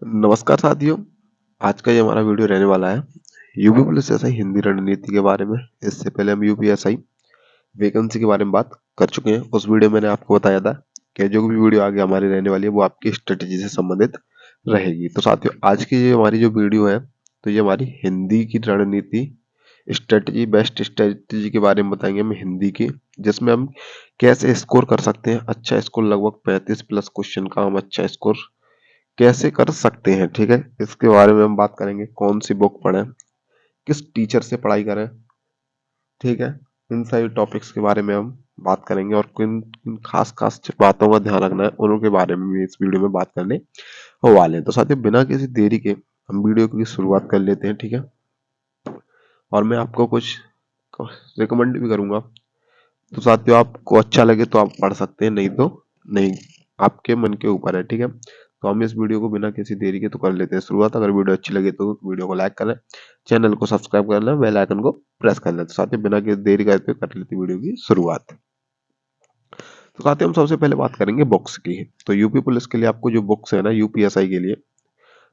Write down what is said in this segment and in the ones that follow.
नमस्कार साथियों। आज का ये हमारा वीडियो रहने वाला है यूपी पुलिस एसआई हिंदी रणनीति के बारे में। इससे पहले हम यूपीएसआई वैकेंसी के बारे में बात कर चुके हैं। उस वीडियो में मैंने आपको बताया था कि जो भी वीडियो आगे हमारी रहने वाली है वो आपकी स्ट्रेटेजी से संबंधित रहेगी। तो साथियों, आज की ये हमारी जो वीडियो है तो ये हमारी हिंदी की रणनीति स्ट्रेटेजी, बेस्ट स्ट्रेटेजी के बारे में बताएंगे हम हिंदी की, जिसमें हम कैसे स्कोर कर सकते हैं अच्छा स्कोर। लगभग 35 प्लस क्वेश्चन का हम अच्छा स्कोर कैसे कर सकते हैं। ठीक है, इसके बारे में हम बात करेंगे। कौन सी बुक पढ़ें, किस टीचर से पढ़ाई करें, ठीक है, इन सारी टॉपिक्स के बारे में हम बात करेंगे। और किन किन खास खास बातों का ध्यान रखना है उनके बारे में भी इस वीडियो में बात करने वाले हैं। तो साथियों, बिना किसी देरी के हम वीडियो की शुरुआत कर लेते हैं। ठीक है, और मैं आपको कुछ रिकमेंड भी करूंगा। तो साथियों, आपको अच्छा लगे तो आप पढ़ सकते हैं, नहीं तो नहीं, आपके मन के ऊपर है। ठीक है, तो हम इस वीडियो को बिना किसी देरी के तो कर लेते हैं शुरुआत। अगर वीडियो अच्छी लगे तो वीडियो को लाइक करें, चैनल को सब्सक्राइब कर लें, बेल आइकन को प्रेस कर लें। तो साथियों, बिना किसी देरी करके कर लेते वीडियो की शुरुआत। तो साथियों, हम सबसे पहले बात करेंगे बुक्स की। तो यूपी पुलिस के लिए आपको जो बुक्स है ना, यूपीएसआई के लिए,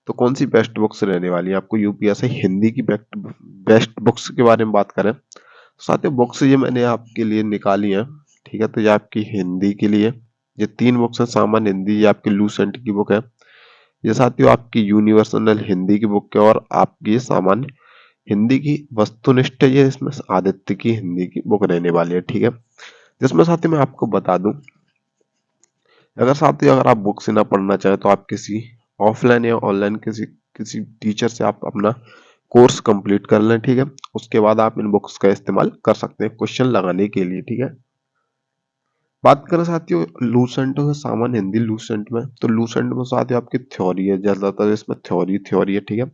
तो कौन सी बेस्ट बुक्स रहने वाली है आपको यूपीएसआई हिंदी की बेस्ट बुक्स के बारे में बात करें। साथियों, बुक्स ये मैंने आपके लिए निकाली है। ठीक है, तो ये आपकी हिंदी के लिए ये 3 बुक्स है। सामान्य हिंदी ये आपकी लूसेंट की बुक है। ये साथियों आपकी यूनिवर्सल हिंदी की बुक है। और आपकी ये सामान्य हिंदी की वस्तुनिष्ठ, ये इसमें आदित्य की हिंदी की बुक रहने वाली है। ठीक है, जिसमें साथियों मैं आपको बता दूं, अगर आप बुक से ना पढ़ना चाहें तो आप किसी ऑफलाइन या ऑनलाइन किसी किसी टीचर से आप अपना कोर्स कंप्लीट कर लें। ठीक है, उसके बाद आप इन बुक्स का इस्तेमाल कर सकते हैं क्वेश्चन लगाने के लिए। ठीक है, बात करें साथियों लूसेंट में, सामान्य हिंदी लूसेंट में, तो लूसेंट में साथियों आपकी थ्योरी है, ज्यादातर इसमें थ्योरी है। ठीक है,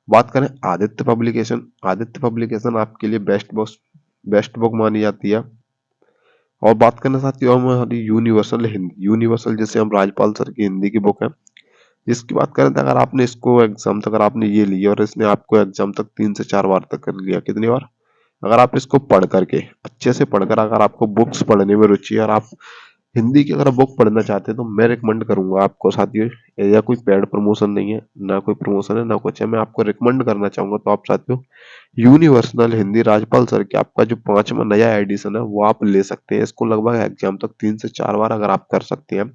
बात करें आदित्य पब्लिकेशन आपके लिए बेस्ट बुक मानी जाती है। और बात करना साथियों हम हमारी यूनिवर्सल जैसे हम राजपाल सर की हिंदी की बुक है। इसकी बात करें तो अगर आपने इसको एग्जाम तक, अगर आपने ये लिया और इसने आपको एग्जाम तक 3 से 4 बार तक कर लिया, कितनी बार, अगर आप इसको पढ़ करके अच्छे से पढ़कर, अगर आपको बुक्स पढ़ने में रुचि है और आप हिंदी की अगर बुक पढ़ना चाहते हैं तो मैं रिकमेंड करूंगा आपको साथियों। या कोई पेड प्रमोशन नहीं है, ना कोई प्रमोशन है ना कुछ है, मैं आपको रिकमेंड करना चाहूंगा। तो आप साथियों यूनिवर्सल हिंदी राजपाल सर के आपका जो 5वां नया एडिशन है वो आप ले सकते हैं। इसको लगभग एग्जाम तक 3 से 4 बार अगर आप कर सकते हैं,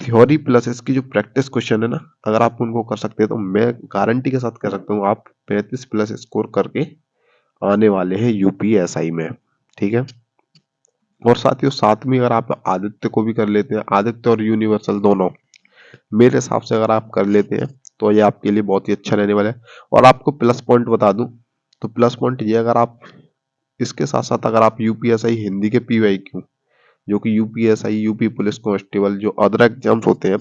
थ्योरी प्लस इसकी जो प्रैक्टिस क्वेश्चन है ना, अगर आप उनको कर सकते हैं तो मैं गारंटी के साथ कह सकता हूँ आप 35 प्लस स्कोर करके आने वाले हैं यूपीएसआई में। ठीक है, और साथियों साथ में अगर आप आदित्य को भी कर लेते हैं, आदित्य और यूनिवर्सल दोनों मेरे हिसाब से अगर आप कर लेते हैं तो ये आपके लिए बहुत ही अच्छा रहने वाला है। और आपको प्लस पॉइंट बता दूं, तो प्लस पॉइंट ये, अगर आप इसके साथ साथ अगर आप यूपीएसआई हिंदी के पीवाईक्यू, जो कि यूपीएसआई यूपी पुलिस कांस्टेबल जो अदर एग्जाम्स होते हैं,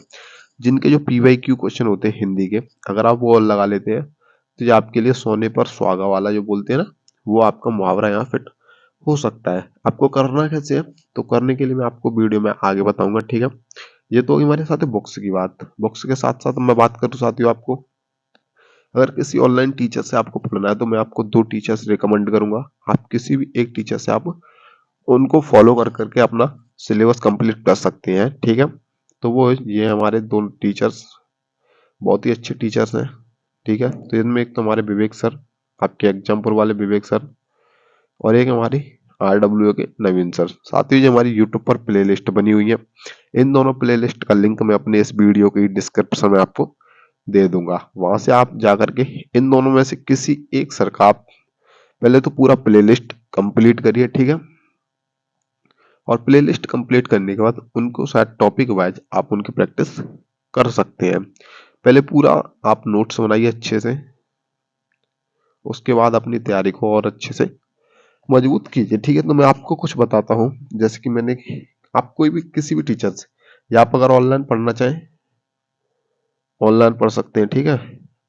जिनके जो पीवाईक्यू क्वेश्चन होते हैं हिंदी के, अगर आप वो लगा लेते हैं तो ये आपके लिए सोने पर सुहागा वाला जो बोलते हैं ना, वो आपका मुहावरा यहाँ फिट हो सकता है। आपको करना कैसे है, तो करने के लिए मैं आपको वीडियो में आगे बताऊंगा। ठीक है, ये तो हमारे साथ है बुक्स की बात। बुक्स के साथ साथ मैं बात करूँ साथियों, आपको अगर किसी ऑनलाइन टीचर से आपको पढ़ना है तो मैं आपको 2 टीचर्स रिकमेंड करूंगा। आप किसी भी एक टीचर से आप उनको फॉलो कर करके अपना सिलेबस कंप्लीट कर सकते हैं। ठीक है, तो वो ये हमारे 2 टीचर्स बहुत ही अच्छे टीचर्स हैं। ठीक है, तो इनमें एक तो हमारे विवेक सर, आपके एग्जामपुर वाले विवेक सर, और एक हमारी आरडब्ल्यू के नवीन सर। साथ ही जो हमारी यूट्यूब पर प्लेलिस्ट बनी हुई है, इन दोनों प्लेलिस्ट का लिंक मैं अपने इस वीडियो की डिस्क्रिप्शन में आपको दे दूंगा। वहां से आप जाकर के इन दोनों में से किसी एक सर का आप पहले तो पूरा प्लेलिस्ट कंप्लीट करिए। ठीक है, और प्लेलिस्ट कंप्लीट करने के बाद उनको शायद टॉपिक वाइज आप उनकी प्रैक्टिस कर सकते हैं। पहले पूरा आप नोट्स बनाइए अच्छे से, उसके बाद अपनी तैयारी को और अच्छे से मजबूत कीजिए। ठीक है, तो मैं आपको कुछ बताता हूँ। जैसे कि मैंने, आप कोई भी किसी भी टीचर से, या आप अगर ऑनलाइन पढ़ना चाहें ऑनलाइन पढ़ सकते हैं। ठीक है,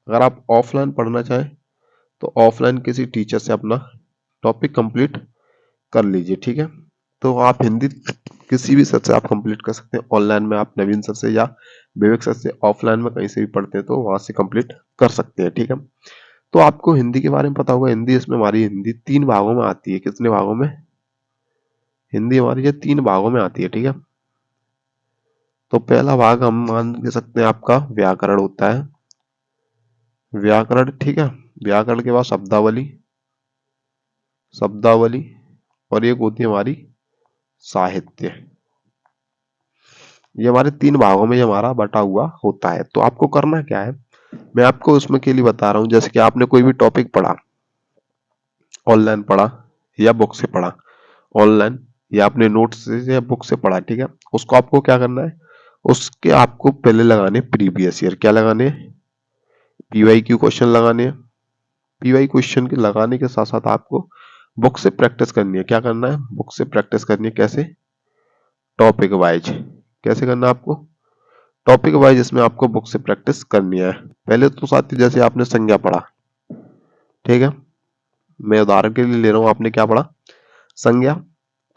अगर आप ऑफलाइन पढ़ना चाहें तो ऑफलाइन किसी टीचर से अपना टॉपिक कंप्लीट कर लीजिए। ठीक है, तो आप हिंदी किसी भी सर से आप कंप्लीट कर सकते हैं। ऑनलाइन में आप नवीन सर से या विवेक सर से, ऑफलाइन में कहीं से भी पढ़ते हैं तो वहां से कंप्लीट कर सकते हैं। ठीक है, तो आपको हिंदी के बारे में पता होगा। हिंदी, इसमें हमारी हिंदी 3 भागों में आती है। कितने भागों में हिंदी हमारी ये 3 भागों में आती है। ठीक है, तो पहला भाग हम मान के सकते हैं आपका व्याकरण होता है। व्याकरण, ठीक है। व्याकरण के बाद शब्दावली, शब्दावली, और एक होती है हमारी साहित्य। ये हमारे 3 भागों में ये हमारा बटा हुआ होता है। तो आपको करना क्या है, मैं आपको उसमें के लिए बता रहा हूँ। जैसे कि आपने कोई भी टॉपिक पढ़ा, ऑनलाइन पढ़ा या बुक से पढ़ा, ऑनलाइन या अपने नोट्स से या बुक से पढ़ा, ठीक है। उसको आपको क्या करना है, उसके आपको पहले लगाने प्रीवियस ईयर, क्या लगाने, पीवाईक्यू क्वेश्चन लगाने हैं। पीवाई क्वेश्चन के लगाने के साथ साथ आपको बुक से प्रैक्टिस करनी है। क्या करना है, बुक से प्रैक्टिस करनी है। कैसे, टॉपिक वाइज। कैसे करना है आपको, टॉपिक वाइज इसमें आपको बुक से प्रैक्टिस करनी है। पहले तो साथी जैसे आपने संज्ञा पढ़ा, ठीक है, मैं उदाहरण के लिए ले रहा हूं, आपने क्या पढ़ा, संज्ञा।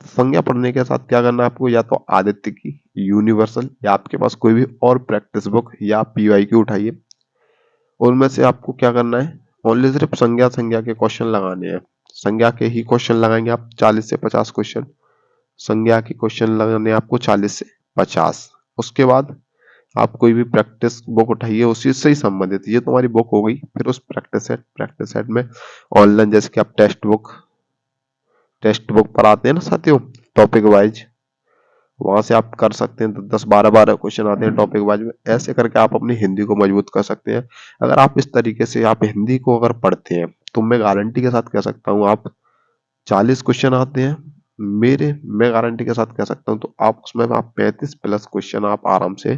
संज्ञा पढ़ने के साथ क्या करना है आपको, या तो आदित्य की यूनिवर्सल या आपके पास कोई भी और प्रैक्टिस बुक या पीवाईक्यू उठाइए, उनमें से आपको क्या करना है, ओनली सिर्फ संज्ञा संज्ञा के क्वेश्चन लगाने हैं। संज्ञा के ही क्वेश्चन लगाएंगे आप, 40 से 50 क्वेश्चन संज्ञा के क्वेश्चन लगाने आपको 40 से 50। उसके बाद आप कोई भी प्रैक्टिस बुक उठाइए उसी से ही संबंधित, ये तुम्हारी बुक हो गई। फिर उस प्रैक्टिस सेट में ऑनलाइन जैसे कि आप टेक्स्ट बुक पर आते हैं ना साथियों, टॉपिक वाइज, वहां से आप कर सकते हैं। 10-12 क्वेश्चन आते हैं टॉपिक वाइज में। ऐसे करके आप अपनी हिंदी को मजबूत कर सकते हैं। अगर आप इस तरीके से आप हिंदी को अगर पढ़ते हैं तो मैं गारंटी के साथ कह सकता हूँ, आप 40 क्वेश्चन आते हैं मैं गारंटी के साथ कह सकता हूँ, तो आप उसमें आप 35 प्लस क्वेश्चन आप आराम से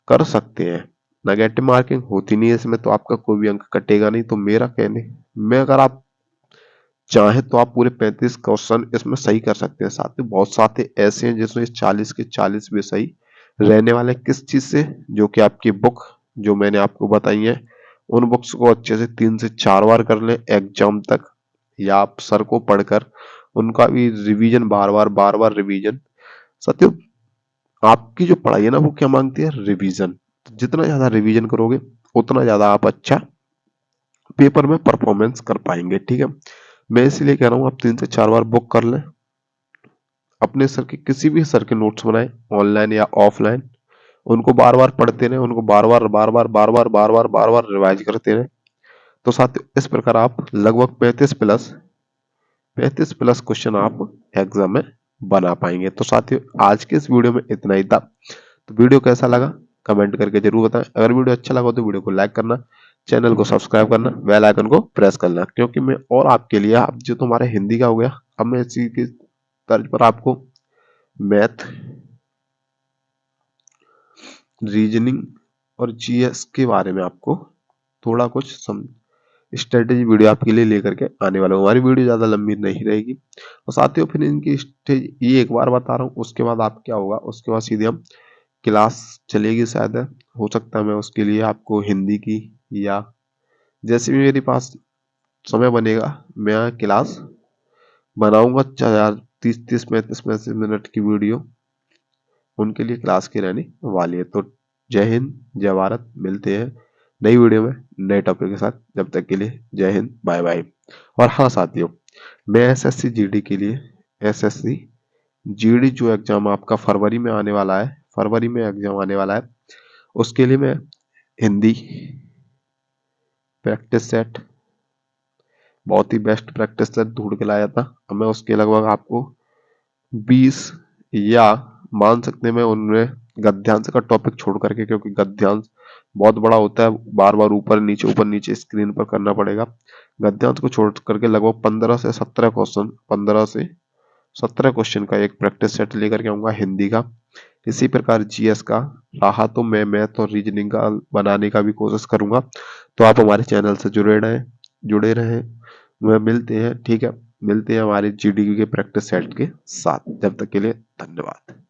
कर सकते हैं। नेगेटिव मार्किंग होती नहीं है इसमें, तो आपका कोई भी अंक कटेगा नहीं। तो मेरा कहने में, अगर आप चाहे तो आप पूरे 35 क्वेश्चन इसमें सही कर सकते हैं। साथ ही बहुत साथी ऐसे हैं जिसमें 40 के 40 भी सही रहने वाले। किस चीज से, जो कि आपकी बुक जो मैंने आपको बताई है, उन बुक्स को अच्छे से 3 से 4 बार कर लें एग्जाम तक, या आप सर को पढ़कर उनका भी रिवीजन, बार बार रिवीजन। साथियों, आपकी जो पढ़ाई है ना वो क्या मांगती है, रिवीजन। तो जितना ज्यादा रिवीजन करोगे उतना ज्यादा आप अच्छा पेपर में परफॉर्मेंस कर पाएंगे, ठीक है। मैं इसलिए कह रहा हूँ आप 3 से 4 बार बुक कर लें, अपने सर के किसी भी सर के नोट्स बनाए, ऑनलाइन या ऑफलाइन, उनको बार बार पढ़ते रहे, उनको बार बार रिवाइज करते रहे। तो साथियों, इस प्रकार आप लगभग 35 प्लस क्वेश्चन आप एग्जाम में बना पाएंगे। तो साथियों, आज के इस वीडियो में इतना ही था। तो वीडियो कैसा लगा कमेंट करके जरूर बताएं। अगर वीडियो अच्छा लगा तो वीडियो को लाइक करना, चैनल को सब्सक्राइब करना, बेल आइकन को प्रेस करना, क्योंकि मैं और आपके लिए, अब जो तुम्हारे हिंदी का हो गया, अब मैं इसी की तर्ज पर आपको मैथ, रीजनिंग और जीएस के बारे में आपको थोड़ा कुछ स्ट्रेटेजी वीडियो आपके लिए लेकर के आने वाला हूँ। हमारी वीडियो ज्यादा लंबी नहीं रहेगी। और साथियों, फिर इनकी स्टेज ये एक बार बता रहा हूँ, उसके बाद आप क्या होगा, उसके बाद सीधे हम क्लास चलेगी शायद, हो सकता है मैं उसके लिए आपको हिंदी की, या जैसे भी मेरे पास समय बनेगा मैं क्लास बनाऊंगा। 30-35 मिनट की वीडियो उनके लिए क्लास की रहने वाली है। तो जय हिंद, जय भारत, मिलते हैं नई वीडियो में नए टॉपिक के साथ। जब तक के लिए जय हिंद, बाय बाय। और हाँ साथियों, मैं एसएससी जीडी के लिए, एसएससी जीडी जो एग्जाम आपका फरवरी में आने वाला है, फरवरी में एग्जाम आने वाला है, उसके लिए मैं हिंदी प्रैक्टिस सेट, बहुत ही बेस्ट प्रैक्टिस सेट ढूंढ के लाया था। अब मैं उसके लगभग आपको 20, या मान सकते हैं मैं उनमें गद्यांश का टॉपिक छोड़ करके, क्योंकि गद्यांश बहुत बड़ा होता है, बार बार ऊपर नीचे स्क्रीन पर करना पड़ेगा। गद्यांश को छोड़ करके लगभग 15 से 17 क्वेश्चन का एक प्रैक्टिस सेट लेकर के आऊंगा हिंदी का। इसी प्रकार जीएस का रहा तो मैं मैथ और रीजनिंग का बनाने का भी कोशिश करूंगा। तो आप हमारे चैनल से जुड़े रहें। वह मिलते हैं, ठीक है, मिलते हैं हमारे जीडी के प्रैक्टिस सेट के साथ। जब तक के लिए धन्यवाद।